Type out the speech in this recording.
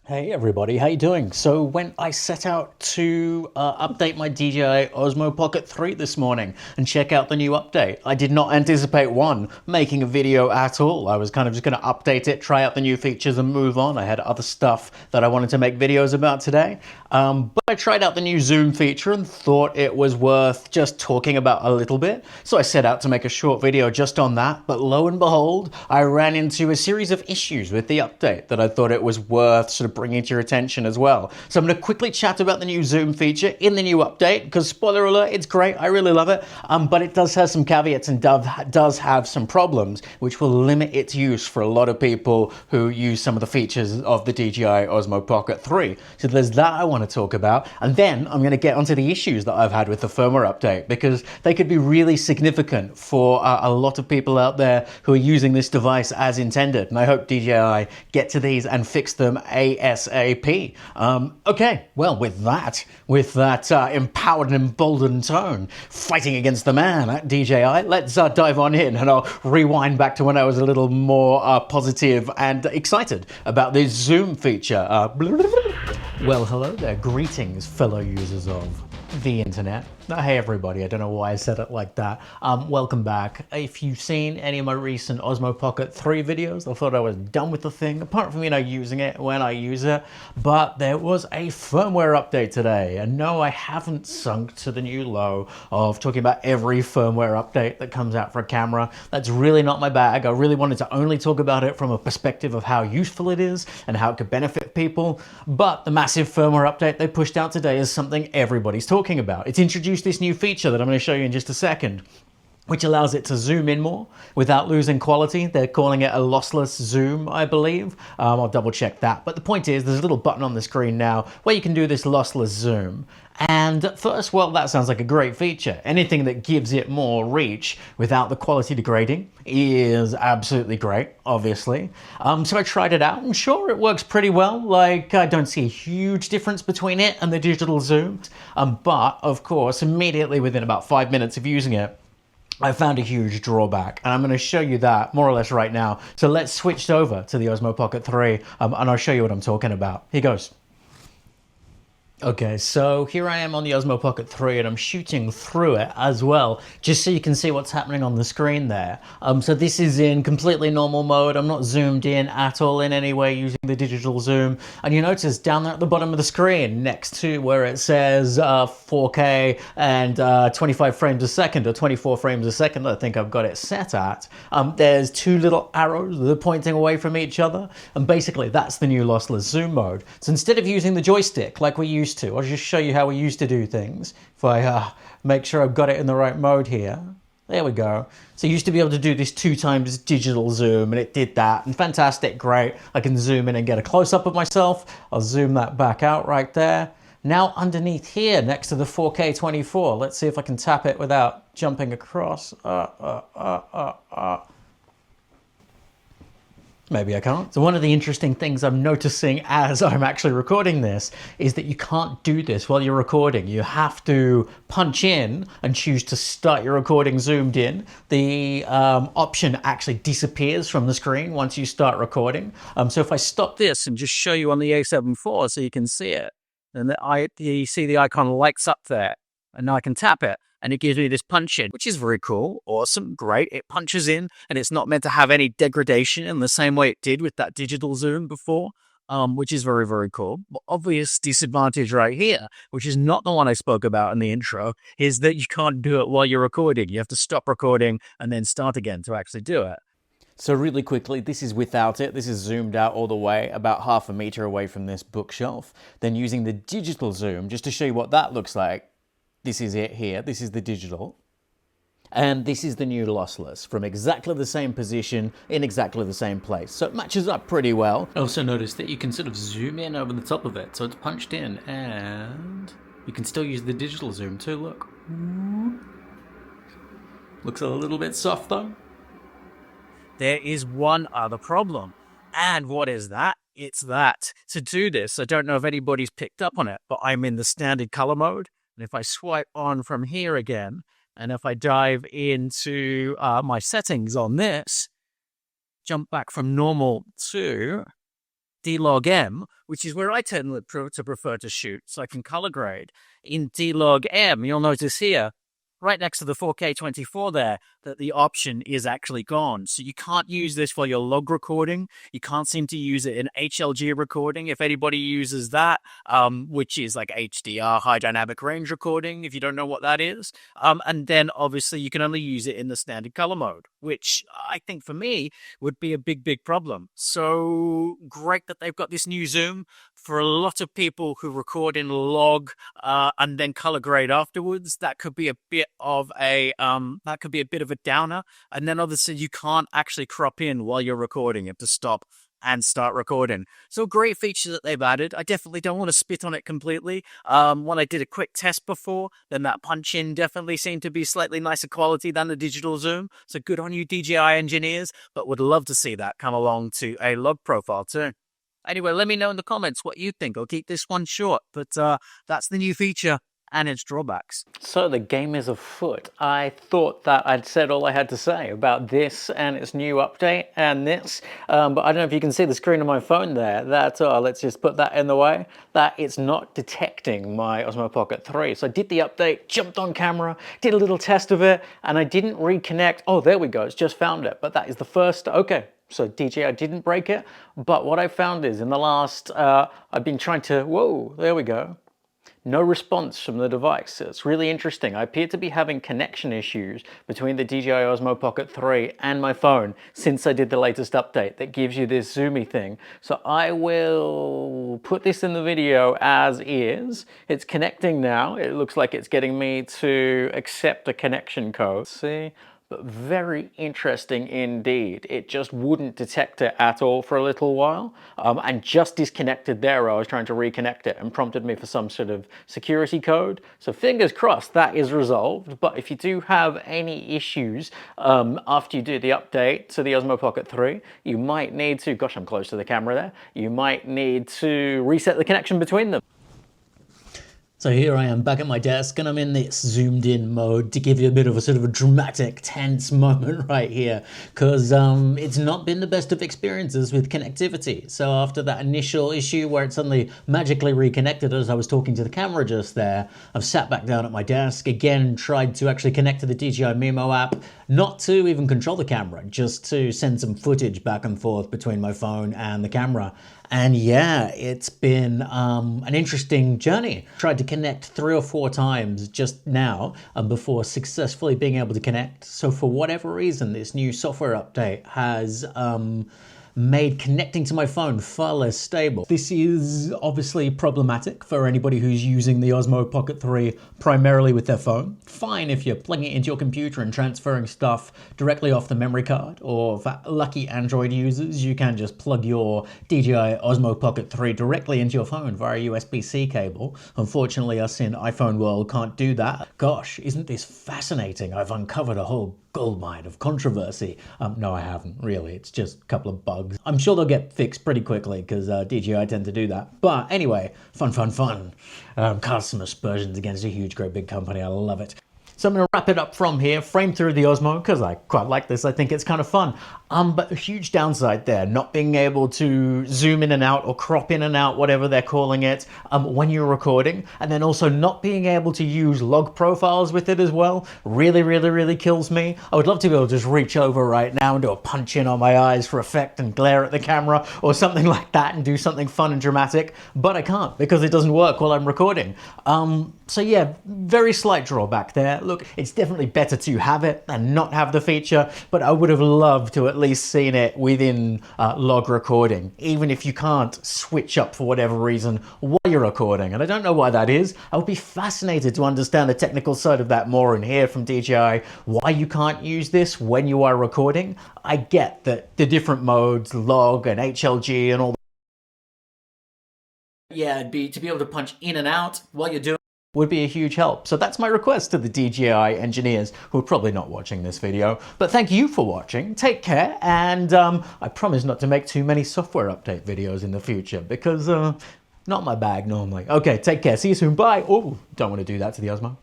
Hey everybody, how you doing? So when I set out to update my DJI Osmo Pocket 3 this morning and check out the new update, I did not anticipate making a video at all. I was kind of just going to update it, try out the new features and move on. I had other stuff that I wanted to make videos about today. But I tried out the new zoom feature and thought it was worth just talking about a little bit. So I set out to make a short video just on that, but lo and behold, I ran into a series of issues with the update that I thought it was worth sort of bringing to your attention as well. So I'm going to quickly chat about the new zoom feature in the new update, because spoiler alert, it's great, I really love it, but it does have some caveats and does have some problems, which will limit its use for a lot of people who use some of the features of the DJI Osmo Pocket 3. So there's that I want to talk about, and then I'm going to get onto the issues that I've had with the firmware update, because they could be really significant for a lot of people out there who are using this device as intended, and I hope DJI get to these and fix them ASAP. Okay, well, with that empowered and emboldened tone, fighting against the man at DJI, let's dive on in, and I'll rewind back to when I was a little more positive and excited about this zoom feature. Well, hello there, greetings, fellow users of the internet. Hey everybody, I don't know why I said it like that. Welcome back. If you've seen any of my recent Osmo Pocket 3 videos, I thought I was done with the thing, apart from, using it when I use it. But there was a firmware update today, and no, I haven't sunk to the new low of talking about every firmware update that comes out for a camera. That's really not my bag. I really wanted to only talk about it from a perspective of how useful it is and how it could benefit people. But the massive firmware update they pushed out today is something everybody's talking about. It's introduced this new feature that I'm going to show you in just a second, which allows it to zoom in more without losing quality. They're calling it a lossless zoom, I believe. I'll double check that. But the point is, there's a little button on the screen now where you can do this lossless zoom. And at first, well, that sounds like a great feature. Anything that gives it more reach without the quality degrading is absolutely great, obviously. So I tried it out, and sure, it works pretty well. Like, I don't see a huge difference between it and the digital zoom. But, of course, immediately within about 5 minutes of using it, I found a huge drawback, and I'm going to show you that more or less right now. So let's switch over to the Osmo Pocket 3, and I'll show you what I'm talking about. Here goes. Okay, so here I am on the Osmo Pocket 3 and I'm shooting through it as well, just so you can see what's happening on the screen there. So this is in completely normal mode. I'm not zoomed in at all in any way using the digital zoom. And you notice down there at the bottom of the screen, next to where it says 4K and 25 frames a second, or 24 frames a second, I think I've got it set at, there's two little arrows that are pointing away from each other. And basically that's the new lossless zoom mode. So instead of using the joystick like we used to. I'll just show you how we used to do things. If I make sure I've got it in the right mode here. There we go. So you used to be able to do this 2 times digital zoom, and it did that. And fantastic, great. I can zoom in and get a close-up of myself. I'll zoom that back out right there. Now underneath here, next to the 4K 24, let's see if I can tap it without jumping across. Maybe I can't. So one of the interesting things I'm noticing as I'm actually recording this is that you can't do this while you're recording. You have to punch in and choose to start your recording zoomed in. The option actually disappears from the screen once you start recording. So if I stop this and just show you on the A7 IV so you can see it, and you see the icon lights up there, and now I can tap it. And it gives me this punch in, which is very cool, awesome, great. It punches in, and it's not meant to have any degradation in the same way it did with that digital zoom before, which is very, very cool. But obvious disadvantage right here, which is not the one I spoke about in the intro, is that you can't do it while you're recording. You have to stop recording and then start again to actually do it. So really quickly, this is without it. This is zoomed out all the way, about half a meter away from this bookshelf. Then using the digital zoom, just to show you what that looks like, this is it here. This is the digital. And this is the new lossless from exactly the same position in exactly the same place. So it matches up pretty well. Also notice that you can sort of zoom in over the top of it. So it's punched in, and you can still use the digital zoom too, look. Looks a little bit soft though. There is one other problem. And what is that? It's that. To do this, I don't know if anybody's picked up on it, but I'm in the standard color mode. And if I swipe on from here again, and if I dive into my settings on this, jump back from normal to D-Log M, which is where I tend to prefer to shoot, so I can color grade. In D-Log M, you'll notice here, right next to the 4K 24 there, that the option is actually gone. So you can't use this for your log recording. You can't seem to use it in HLG recording. If anybody uses that, which is like HDR, high dynamic range recording, if you don't know what that is. And then obviously you can only use it in the standard color mode, which I think for me would be a big, big problem. So great that they've got this new zoom. For a lot of people who record in log and then color grade afterwards, that could be a bit of a downer. And then obviously you can't actually crop in while you're recording. You have to stop and start recording. So great feature that they've added. I definitely don't want to spit on it completely. When I did a quick test before, then that punch in definitely seemed to be slightly nicer quality than the digital zoom. So good on you, DJI engineers, but would love to see that come along to a log profile too. Anyway, let me know in the comments what you think. I'll keep this one short, but that's the new feature and its drawbacks. So the game is afoot. I thought that I'd said all I had to say about this and its new update and this, but I don't know if you can see the screen on my phone there. That, let's just put that in the way, that it's not detecting my Osmo Pocket 3. So I did the update, jumped on camera, did a little test of it, and I didn't reconnect. Oh, there we go, it's just found it. But that is the first, okay. So DJI didn't break it, but what I found is in the last, I've been trying to, whoa, there we go. No response from the device. It's really interesting. I appear to be having connection issues between the DJI Osmo Pocket 3 and my phone since I did the latest update that gives you this zoomy thing. So I will put this in the video as is. It's connecting now. It looks like it's getting me to accept a connection code. See? But very interesting indeed. It just wouldn't detect it at all for a little while, and just disconnected there. I was trying to reconnect it and prompted me for some sort of security code. So fingers crossed that is resolved. But if you do have any issues after you do the update to the Osmo Pocket 3, you might need to, gosh, I'm close to the camera there, you might need to reset the connection between them. So here I am back at my desk and I'm in this zoomed in mode to give you a bit of a sort of a dramatic, tense moment right here, because it's not been the best of experiences with connectivity. So after that initial issue where it suddenly magically reconnected as I was talking to the camera just there, I've sat back down at my desk, again tried to actually connect to the DJI Mimo app, not to even control the camera, just to send some footage back and forth between my phone and the camera. And yeah, it's been an interesting journey. Tried to connect 3 or 4 times just now before successfully being able to connect. So for whatever reason, this new software update has made connecting to my phone far less stable. This is obviously problematic for anybody who's using the Osmo Pocket 3 primarily with their phone. Fine if you're plugging it into your computer and transferring stuff directly off the memory card, or for lucky Android users, you can just plug your DJI Osmo Pocket 3 directly into your phone via USB-C cable. Unfortunately, us in iPhone world can't do that. Gosh, isn't this fascinating? I've uncovered a whole goldmine of controversy. No, I haven't really. It's just a couple of bugs. I'm sure they'll get fixed pretty quickly because DJI tend to do that. But anyway, fun. Cast some aspersions against a huge, great big company. I love it. So I'm going to wrap it up from here, frame through the Osmo, because I quite like this. I think it's kind of fun. But a huge downside there, not being able to zoom in and out or crop in and out, whatever they're calling it, when you're recording. And then also not being able to use log profiles with it as well. Really kills me. I would love to be able to just reach over right now and do a punch in on my eyes for effect and glare at the camera or something like that and do something fun and dramatic. But I can't because it doesn't work while I'm recording. So yeah, very slight drawback there. Look, it's definitely better to have it than not have the feature, but I would have loved to at least seen it within log recording, even if you can't switch up for whatever reason while you're recording. And I don't know why that is. I would be fascinated to understand the technical side of that more and hear from DJI why you can't use this when you are recording. I get that the different modes, log and HLG and all that. Yeah, to be able to punch in and out while you're doing would be a huge help. So that's my request to the DJI engineers who are probably not watching this video. But thank you for watching. Take care, and I promise not to make too many software update videos in the future because not my bag normally. Okay, take care. See you soon. Bye. Oh, don't want to do that to the Osmo.